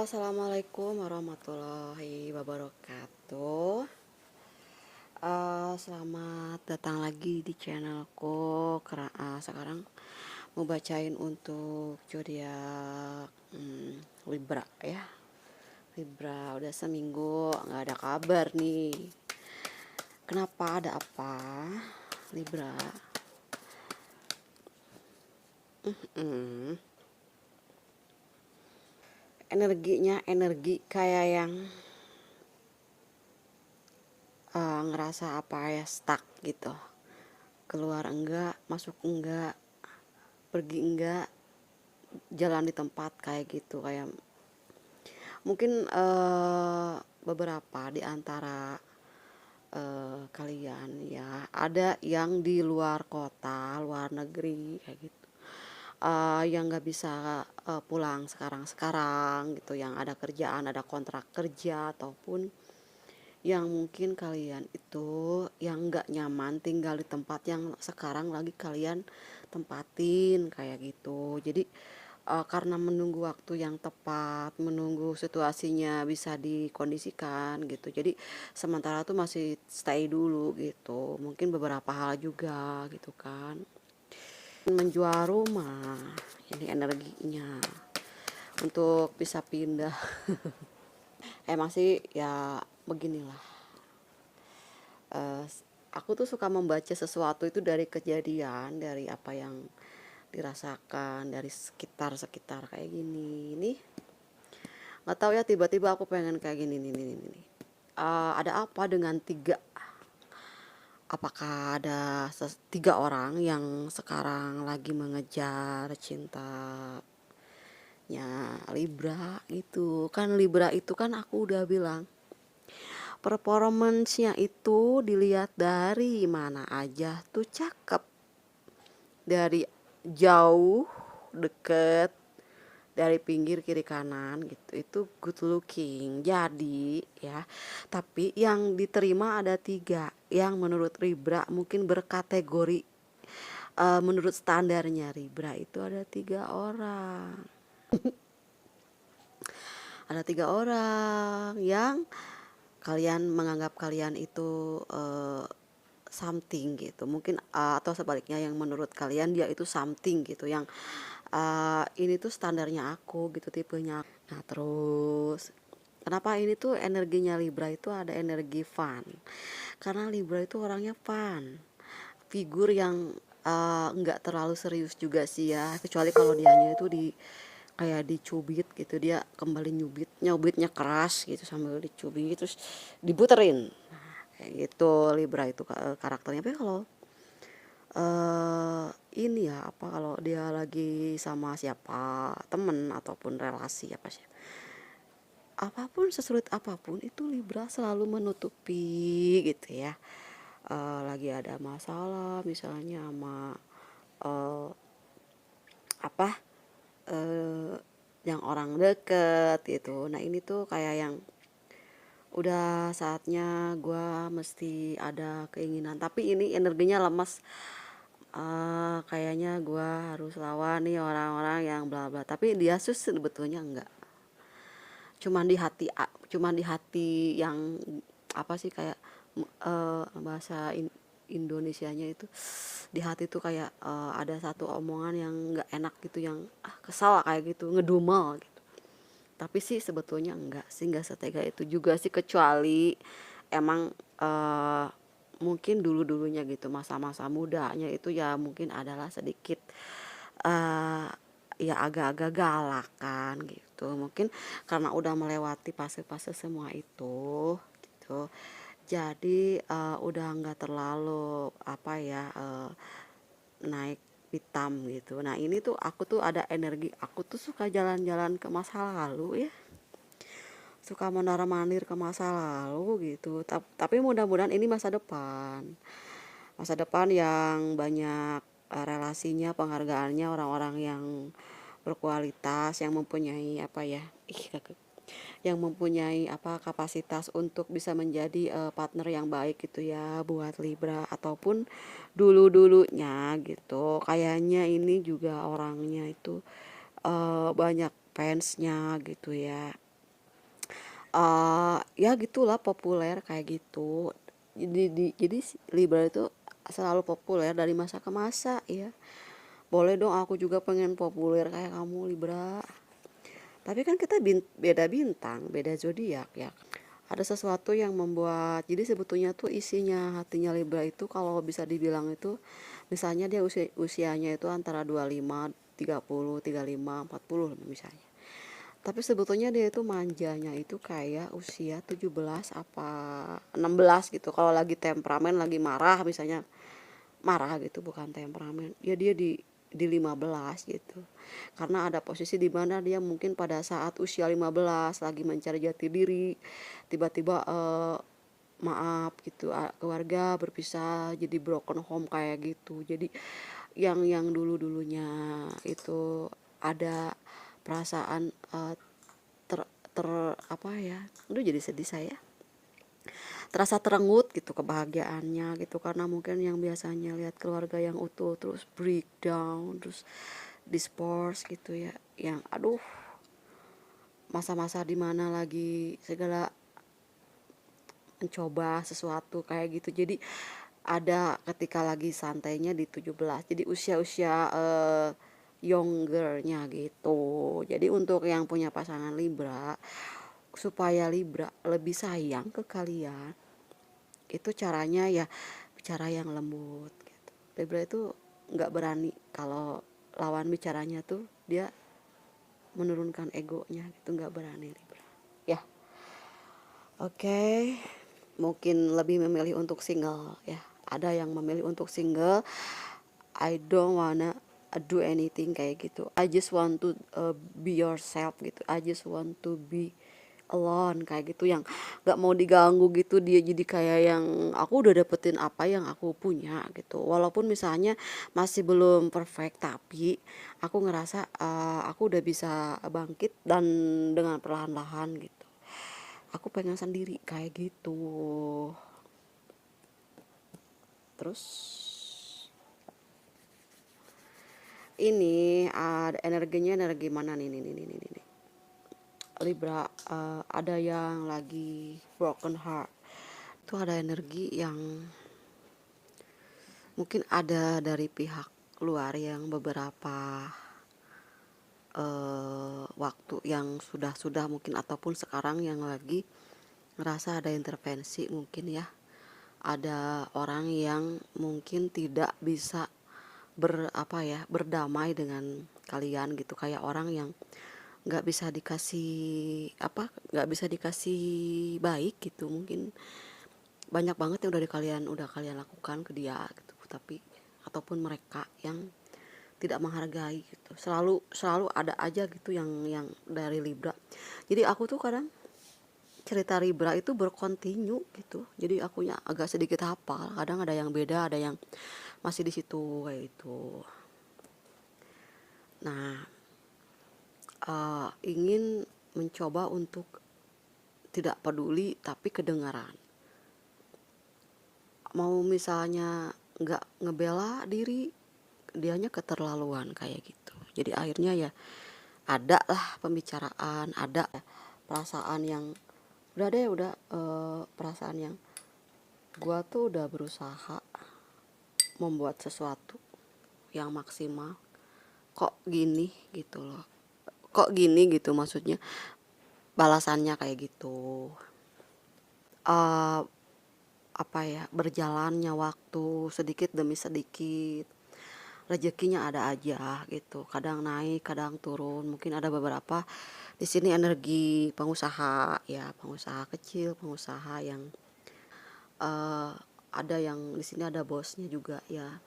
Assalamualaikum warahmatullahi wabarakatuh. Selamat datang lagi di channelku. Sekarang mau bacain untuk zodiak Libra ya. Libra udah seminggu nggak ada kabar nih. Kenapa, ada apa Libra? Energinya energi kayak yang ngerasa apa ya, stuck gitu. Keluar enggak, masuk enggak, pergi enggak, jalan di tempat kayak gitu. Kayak mungkin beberapa di antara kalian ya, ada yang di luar kota, luar negeri kayak gitu, yang nggak bisa pulang sekarang gitu, yang ada kerjaan, ada kontrak kerja, ataupun yang mungkin kalian itu yang nggak nyaman tinggal di tempat yang sekarang lagi kalian tempatin kayak gitu. Jadi karena menunggu waktu yang tepat, menunggu situasinya bisa dikondisikan gitu, jadi sementara tuh masih stay dulu gitu, mungkin beberapa hal juga gitu kan. Menjual rumah, ini energinya untuk bisa pindah. Emang sih ya beginilah, eh, aku tuh suka membaca sesuatu itu dari kejadian, dari apa yang dirasakan dari sekitar kayak gini nih. Nggak tahu ya, tiba-tiba aku pengen kayak gini nih. Ada apa dengan tiga? Apakah ada tiga orang yang sekarang lagi mengejar cintanya Libra gitu kan? Libra itu kan aku udah bilang performance-nya itu dilihat dari mana aja tuh cakep, dari jauh, deket, dari pinggir, kiri, kanan gitu, itu good looking. Jadi ya, tapi yang diterima ada tiga yang menurut Libra mungkin berkategori, menurut standarnya Libra itu ada tiga orang. Ada tiga orang yang kalian menganggap kalian itu something gitu, mungkin atau sebaliknya yang menurut kalian dia itu something gitu, yang ini tuh standarnya aku gitu, tipenya. Nah terus kenapa ini tuh energinya Libra itu ada energi fun, karena Libra itu orangnya fun, figur yang nggak terlalu serius juga sih ya, kecuali kalau dianya itu kayak dicubit gitu, dia kembali nyubitnya keras gitu sambil dicubit terus dibuterin. Nah, kayak gitu Libra itu karakternya. Tapi kalau ini ya, apa, kalau dia lagi sama siapa, temen ataupun relasi apa sih, apapun, sesulit apapun itu Libra selalu menutupi gitu ya. Lagi ada masalah misalnya sama eh, apa eh, yang orang deket gitu. Nah ini tuh kayak yang udah saatnya gue mesti ada keinginan, tapi ini energinya lemas. Kayaknya gue harus lawan nih orang-orang yang bla bla, tapi dia sebetulnya enggak, cuman di hati yang apa sih, kayak bahasa Indonesianya itu, di hati tuh kayak ada satu omongan yang nggak enak gitu, yang kesal kayak gitu, ngedumel gitu. Tapi sih sebetulnya enggak sih, nggak setega itu juga sih, kecuali emang mungkin dulu-dulunya gitu, masa-masa mudanya itu ya mungkin adalah sedikit eh ya agak-agak galak kan gitu. Mungkin karena udah melewati fase-fase semua itu gitu. Jadi udah nggak terlalu apa ya, naik hitam gitu. Nah ini tuh aku tuh ada energi, aku tuh suka jalan-jalan ke masa lalu ya, suka mondar-mandir ke masa lalu gitu. Tapi mudah-mudahan ini masa depan yang banyak relasinya, penghargaannya, orang-orang yang berkualitas, yang mempunyai apa ya, yang mempunyai apa, kapasitas untuk bisa menjadi partner yang baik gitu ya buat Libra. Ataupun dulu-dulunya gitu, kayaknya ini juga orangnya itu banyak fansnya gitu ya. Ya gitulah populer kayak gitu. Jadi Libra itu selalu populer dari masa ke masa ya. Boleh dong aku juga pengen populer kayak kamu Libra. Tapi kan kita beda bintang, beda zodiak ya. Ada sesuatu yang membuat, jadi sebetulnya tuh isinya hatinya Libra itu kalau bisa dibilang itu, misalnya dia usianya itu antara 25, 30, 35, 40 misalnya. Tapi sebetulnya dia itu manjanya itu kayak usia 17 apa 16 gitu. Kalau lagi temperamen, lagi marah misalnya, marah gitu bukan temperamen. Ya dia di 15 gitu. Karena ada posisi di mana dia mungkin pada saat usia 15 lagi mencari jati diri, tiba-tiba maaf gitu, keluarga berpisah jadi broken home kayak gitu. Jadi yang dulu-dulunya itu ada perasaan ter, ter apa ya, udah jadi sedih saya, terasa terenggut gitu kebahagiaannya gitu, karena mungkin yang biasanya lihat keluarga yang utuh terus breakdown, terus dispors gitu ya, yang aduh, masa-masa dimana lagi segala mencoba sesuatu kayak gitu. Jadi ada ketika lagi santainya di 17, jadi usia-usia younger-nya gitu. Jadi untuk yang punya pasangan Libra, supaya Libra lebih sayang ke kalian, itu caranya ya bicara yang lembut gitu. Libra itu nggak berani kalau lawan bicaranya tuh dia menurunkan egonya gitu, nggak berani Libra ya. Oke, mungkin lebih memilih untuk single ya. Ada yang memilih untuk single. I don't wanna do anything kayak gitu. I just want to be yourself gitu. I just want to be alone kayak gitu, yang gak mau diganggu gitu. Dia jadi kayak yang aku udah dapetin apa yang aku punya gitu. Walaupun misalnya masih belum perfect, tapi aku ngerasa aku udah bisa bangkit dan dengan perlahan-lahan gitu. Aku pengen sendiri kayak gitu. Terus ini ada energinya, energi mana nih. Libra, ada yang lagi broken heart. Itu ada energi yang mungkin ada dari pihak luar yang beberapa waktu yang sudah mungkin, ataupun sekarang yang lagi ngerasa ada intervensi mungkin ya. Ada orang yang mungkin tidak bisa berdamai dengan kalian gitu, kayak orang yang nggak bisa dikasih baik gitu. Mungkin banyak banget yang udah kalian lakukan ke dia gitu, tapi ataupun mereka yang tidak menghargai gitu. Selalu ada aja gitu yang dari Libra. Jadi aku tuh kadang cerita Libra itu berkontinu gitu, jadi akunya agak sedikit hafal, kadang ada yang beda, ada yang masih di situ kayak itu. Nah, ingin mencoba untuk tidak peduli tapi kedengaran. Mau misalnya nggak ngebela diri, dianya keterlaluan kayak gitu. Jadi akhirnya ya ada lah pembicaraan, ada perasaan yang udah perasaan yang gua tuh udah berusaha membuat sesuatu yang maksimal, kok gini gitu loh, kok gini gitu, maksudnya balasannya kayak gitu. uh, Berjalannya waktu sedikit demi sedikit, rezekinya ada aja gitu, kadang naik kadang turun. Mungkin ada beberapa di sini energi pengusaha ya, pengusaha kecil, pengusaha yang uh, ada yang di sini ada bosnya juga ya,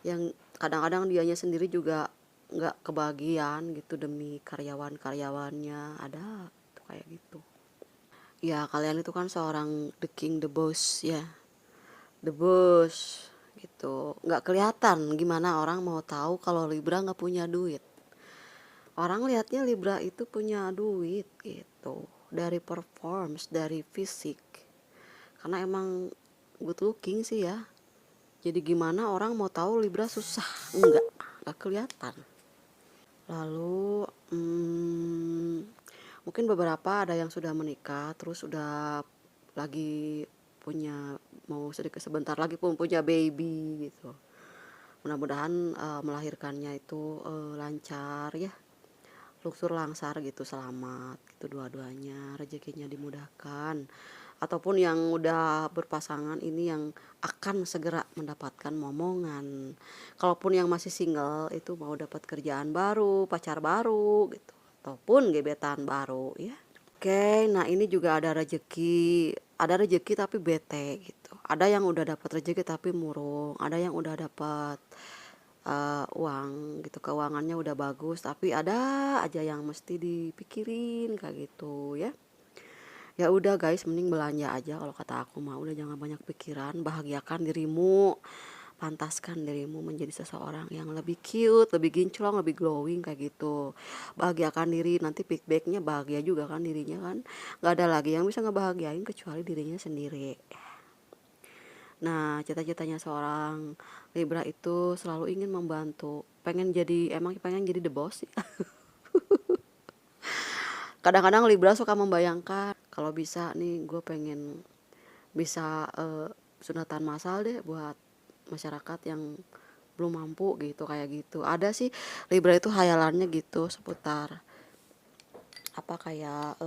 yang kadang-kadang dianya sendiri juga nggak kebagian gitu demi karyawan-karyawannya, ada tuh kayak gitu ya. Kalian itu kan seorang the king, the boss ya, the boss gitu. Nggak kelihatan, gimana orang mau tahu kalau Libra nggak punya duit? Orang lihatnya Libra itu punya duit gitu, dari performance, dari fisik, karena emang good looking sih ya. Jadi gimana orang mau tahu Libra susah? Nggak kelihatan. Lalu Mungkin beberapa ada yang sudah menikah, terus udah lagi punya mau sedikit sebentar lagi pun punya baby gitu. Mudah-mudahan, melahirkannya itu, lancar ya, lungsur langsar gitu, selamat gitu dua-duanya, rezekinya dimudahkan. Ataupun yang udah berpasangan ini yang akan segera mendapatkan momongan. Kalaupun yang masih single itu mau dapat kerjaan baru, pacar baru gitu, ataupun gebetan baru ya. Oke, nah ini juga ada rezeki tapi bete gitu. Ada yang udah dapat rezeki tapi murung, ada yang udah dapat uang gitu, keuangannya udah bagus, tapi ada aja yang mesti dipikirin kayak gitu ya. Ya udah guys, mending belanja aja kalau kata aku mah, udah jangan banyak pikiran, bahagiakan dirimu, pantaskan dirimu menjadi seseorang yang lebih cute, lebih kinclong, lebih glowing kayak gitu. Bahagiakan diri, nanti feedbacknya bahagia juga kan dirinya kan. Gak ada lagi yang bisa ngebahagiain kecuali dirinya sendiri. Nah, cita-citanya seorang Libra itu selalu ingin membantu, pengen jadi the boss sih. Kadang-kadang Libra suka membayangkan kalau bisa nih gue pengen bisa sunatan massal deh buat masyarakat yang belum mampu gitu kayak gitu. Ada sih Libra itu hayalannya gitu seputar apa kayak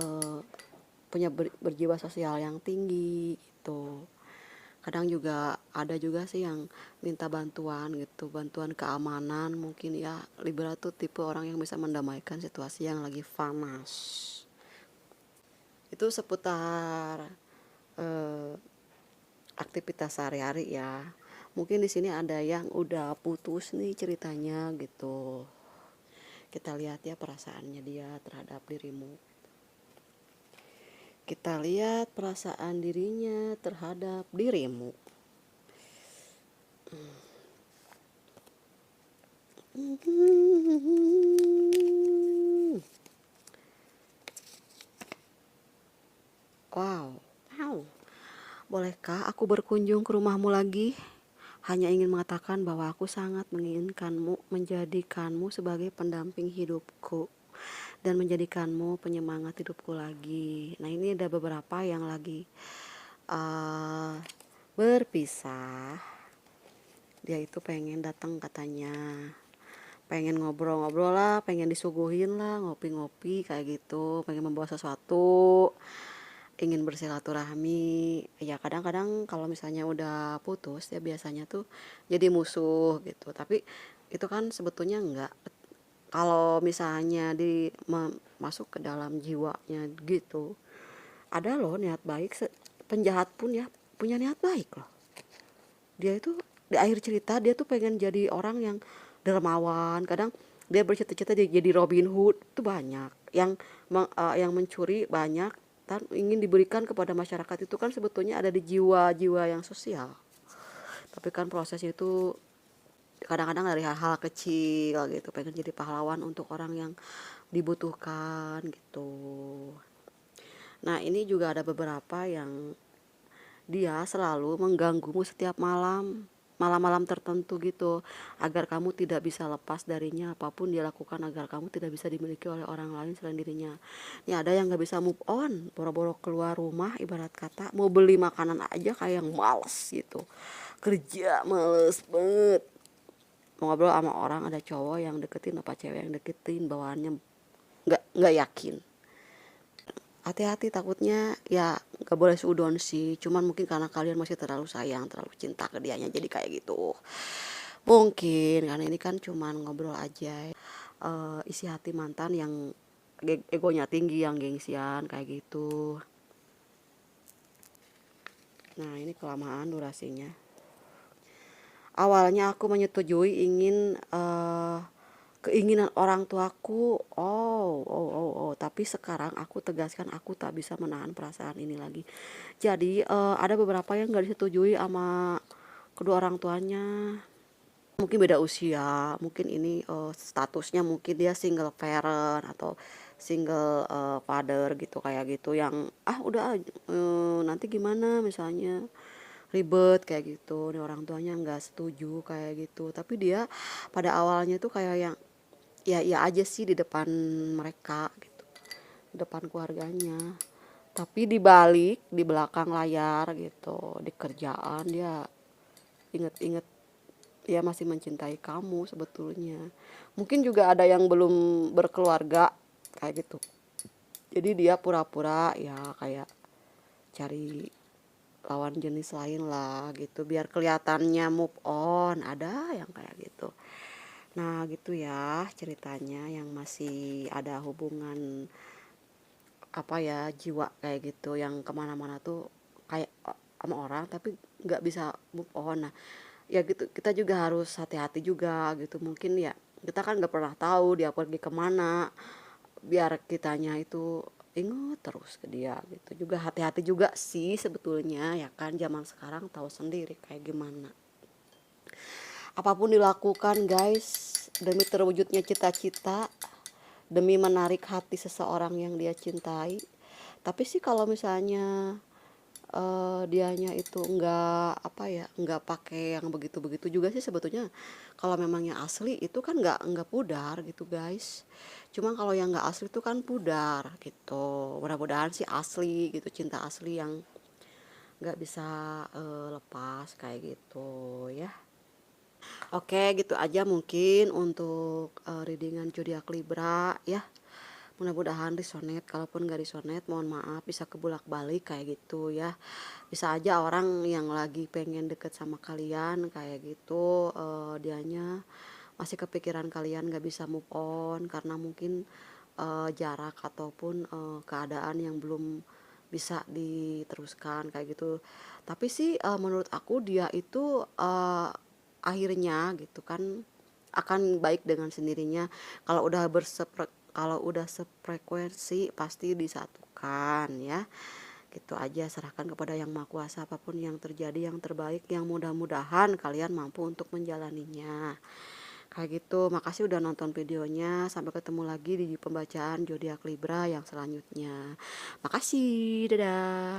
punya berjiwa sosial yang tinggi gitu. Kadang juga ada juga sih yang minta bantuan gitu, bantuan keamanan mungkin ya. Libra tuh tipe orang yang bisa mendamaikan situasi yang lagi panas. Itu seputar eh, aktivitas sehari-hari ya. Mungkin di sini ada yang udah putus nih ceritanya gitu. Kita lihat ya perasaannya dia terhadap dirimu. Kita lihat perasaan dirinya terhadap dirimu. Wow, wow. Bolehkah aku berkunjung ke rumahmu lagi? Hanya ingin mengatakan bahwa aku sangat menginginkanmu, menjadikanmu sebagai pendamping hidupku dan menjadikanmu penyemangat hidupku lagi. Nah, ini ada beberapa yang lagi uh, berpisah. Dia itu pengen datang katanya, pengen ngobrol-ngobrol lah, pengen disuguhin lah, ngopi-ngopi kayak gitu, pengen membawa sesuatu, ingin bersilaturahmi. Ya kadang-kadang kalau misalnya udah putus ya biasanya tuh jadi musuh gitu, tapi itu kan sebetulnya enggak. Kalau misalnya masuk ke dalam jiwanya gitu, ada loh niat baik. Penjahat pun ya punya niat baik loh. Dia itu di akhir cerita dia tuh pengen jadi orang yang dermawan. Kadang dia bercita-cita jadi Robin Hood. Itu banyak yang mencuri banyak dan ingin diberikan kepada masyarakat. Itu kan sebetulnya ada di jiwa-jiwa yang sosial, tapi kan prosesnya itu kadang-kadang dari hal-hal kecil gitu, pengen jadi pahlawan untuk orang yang dibutuhkan gitu. Nah ini juga ada beberapa yang dia selalu mengganggumu setiap malam-malam tertentu gitu, agar kamu tidak bisa lepas darinya. Apapun dia lakukan agar kamu tidak bisa dimiliki oleh orang lain selain dirinya. Ini ada yang gak bisa move on, boro-boro keluar rumah, ibarat kata mau beli makanan aja kayak yang males gitu, kerja males banget. Mau ngobrol sama orang, ada cowok yang deketin apa cewek yang deketin, bawaannya nggak yakin. Hati-hati, takutnya ya gak boleh seudon sih, cuman mungkin karena kalian masih terlalu sayang, terlalu cinta ke dianya jadi kayak gitu. Mungkin karena ini kan cuman ngobrol aja, isi hati mantan yang egonya tinggi, yang gengsian kayak gitu. Nah ini kelamaan durasinya. Awalnya aku menyetujui keinginan orang tuaku. Tapi sekarang aku tegaskan aku tak bisa menahan perasaan ini lagi. Jadi ada beberapa yang gak disetujui sama kedua orang tuanya. Mungkin beda usia, mungkin ini statusnya mungkin dia single parent atau single father gitu kayak gitu, yang udah nanti gimana misalnya ribet kayak gitu. Nih orang tuanya nggak setuju kayak gitu, tapi dia pada awalnya tuh kayak yang ya aja sih di depan mereka gitu. depan keluarganya. Tapi di balik, di belakang layar gitu, di kerjaan dia inget-inget dia masih mencintai kamu sebetulnya. Mungkin juga ada yang belum berkeluarga kayak gitu. Jadi dia pura-pura ya kayak cari lawan jenis lain lah gitu biar kelihatannya move on, ada yang kayak gitu. Nah gitu ya ceritanya yang masih ada hubungan apa ya jiwa kayak gitu yang kemana-mana tuh kayak sama orang tapi nggak bisa move on. Nah ya gitu kita juga harus hati-hati juga gitu, mungkin ya kita kan nggak pernah tahu dia pergi kemana, biar kitanya itu inget terus ke dia gitu juga. Hati-hati juga sih sebetulnya ya kan, zaman sekarang tahu sendiri kayak gimana. Apapun dilakukan guys demi terwujudnya cita-cita, demi menarik hati seseorang yang dia cintai. Tapi sih kalau misalnya dianya itu enggak apa ya, enggak pakai yang begitu-begitu juga sih sebetulnya. Kalau memangnya asli itu kan enggak pudar gitu guys. Cuma kalau yang enggak asli itu kan pudar gitu. Mudah-mudahan sih asli gitu, cinta asli yang enggak bisa lepas kayak gitu ya. Oke, gitu aja mungkin untuk readingan zodiak Libra ya. Mudah-mudahan resonate, kalaupun gak resonate mohon maaf, bisa kebulak-balik kayak gitu ya. Bisa aja orang yang lagi pengen deket sama kalian kayak gitu, dianya masih kepikiran kalian gak bisa move on karena mungkin jarak ataupun keadaan yang belum bisa diteruskan kayak gitu. Tapi sih menurut aku dia itu akhirnya gitu kan akan baik dengan sendirinya. Kalau udah sefrekuensi pasti disatukan ya. Gitu aja, serahkan kepada Yang Maha Kuasa, apapun yang terjadi yang terbaik, yang mudah-mudahan kalian mampu untuk menjalaninya. Kayak gitu. Makasih udah nonton videonya. Sampai ketemu lagi di pembacaan zodiak Libra yang selanjutnya. Makasih. Dadah.